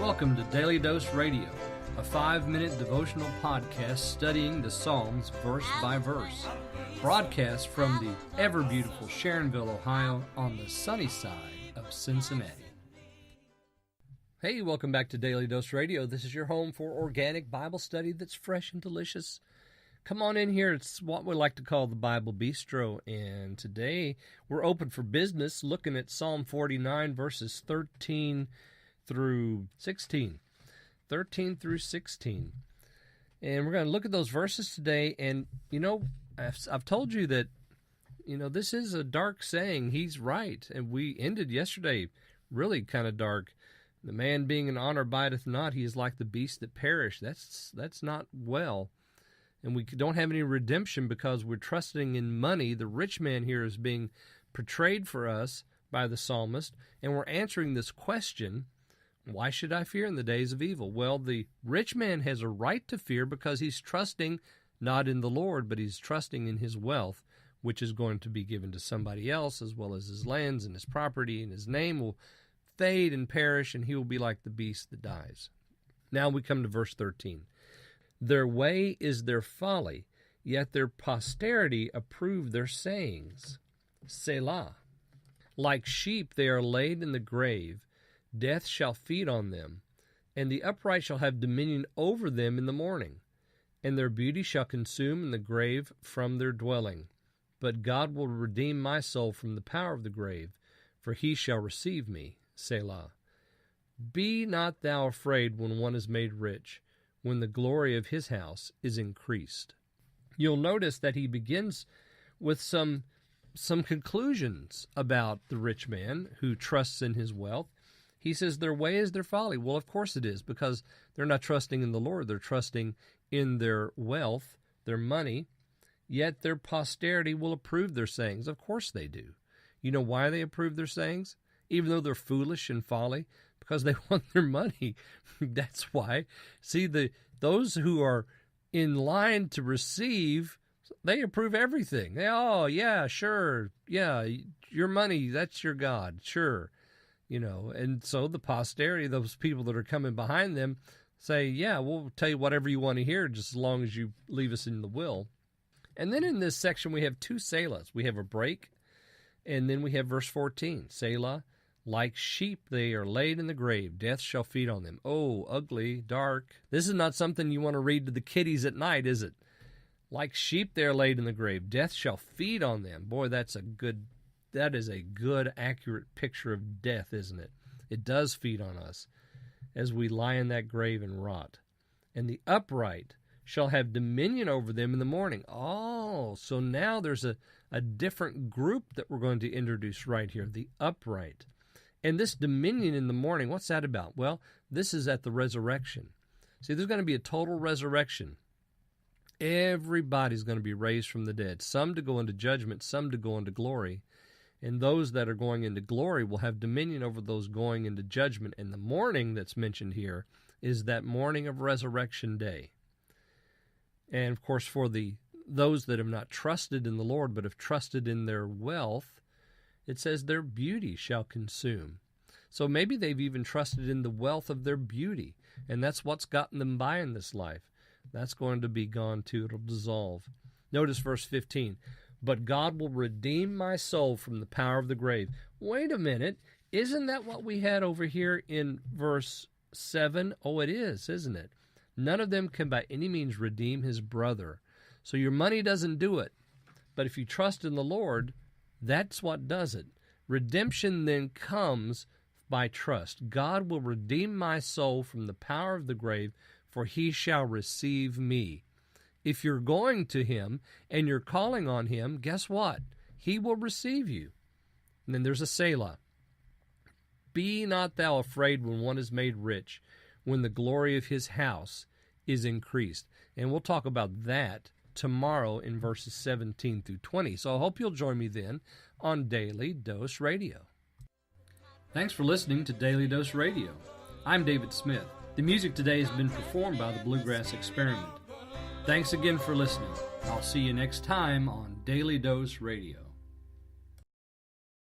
Welcome to Daily Dose Radio, a 5-minute devotional podcast studying the Psalms verse by verse. Broadcast from the ever-beautiful Sharonville, Ohio, on the sunny side of Cincinnati. Hey, welcome back to Daily Dose Radio. This is your home for organic Bible study that's fresh and delicious. Come on in here. It's what we like to call the Bible Bistro, and today we're open for business looking at Psalm 49, verses 13 through 16. 13 through 16. And we're going to look at those verses today, and, I've told you that, this is a dark saying. He's right, and we ended yesterday really kind of dark. The man being in honor abideth not, he is like the beast that perish. That's not well. And we don't have any redemption because we're trusting in money. The rich man here is being portrayed for us by the psalmist, and we're answering this question, why should I fear in the days of evil? Well, the rich man has a right to fear because he's trusting not in the Lord, but he's trusting in his wealth, which is going to be given to somebody else, as well as his lands and his property, and his name will fade and perish, and he will be like the beast that dies. Now we come to verse 13. Their way is their folly, yet their posterity approve their sayings. Selah. Like sheep they are laid in the grave, death shall feed on them, and the upright shall have dominion over them in the morning, and their beauty shall consume in the grave from their dwelling. But God will redeem my soul from the power of the grave, for he shall receive me. Selah. Be not thou afraid when one is made rich, when the glory of his house is increased. You'll notice that he begins with some conclusions about the rich man who trusts in his wealth. He says their way is their folly. Well, of course it is, because they're not trusting in the Lord. They're trusting in their wealth, their money, yet their posterity will approve their sayings. Of course they do. You know why they approve their sayings? Even though they're foolish and folly? Because they want their money. That's why. See, those who are in line to receive, they approve everything. Oh, yeah, sure. Yeah, your money, that's your God. Sure. And so the posterity, those people that are coming behind them, say, yeah, we'll tell you whatever you want to hear, just as long as you leave us in the will. And then in this section, we have two selahs. We have a break, and then we have verse 14. Selah, like sheep they are laid in the grave, death shall feed on them. Oh, ugly, dark. This is not something you want to read to the kiddies at night, is it? Like sheep they are laid in the grave, death shall feed on them. Boy, that is a good, accurate picture of death, isn't it? It does feed on us as we lie in that grave and rot. And the upright shall have dominion over them in the morning. Oh, so now there's a different group that we're going to introduce right here, the upright. And this dominion in the morning, what's that about? Well, this is at the resurrection. See, there's going to be a total resurrection. Everybody's going to be raised from the dead, some to go into judgment, some to go into glory. And those that are going into glory will have dominion over those going into judgment. And the morning that's mentioned here is that morning of resurrection day. And, of course, for those that have not trusted in the Lord but have trusted in their wealth, it says their beauty shall consume. So maybe they've even trusted in the wealth of their beauty, and that's what's gotten them by in this life. That's going to be gone too. It'll dissolve. Notice verse 15. But God will redeem my soul from the power of the grave. Wait a minute. Isn't that what we had over here in verse 7? Oh, it is, isn't it? None of them can by any means redeem his brother. So your money doesn't do it. But if you trust in the Lord, that's what does it. Redemption then comes by trust. God will redeem my soul from the power of the grave, for he shall receive me. If you're going to him and you're calling on him, guess what? He will receive you. And then there's a Selah. Be not thou afraid when one is made rich, when the glory of his house is increased. And we'll talk about that tomorrow in verses 17 through 20. So I hope you'll join me then on Daily Dose Radio. Thanks for listening to Daily Dose Radio. I'm David Smith. The music today has been performed by the Bluegrass Experiment. Thanks again for listening. I'll see you next time on Daily Dose Radio.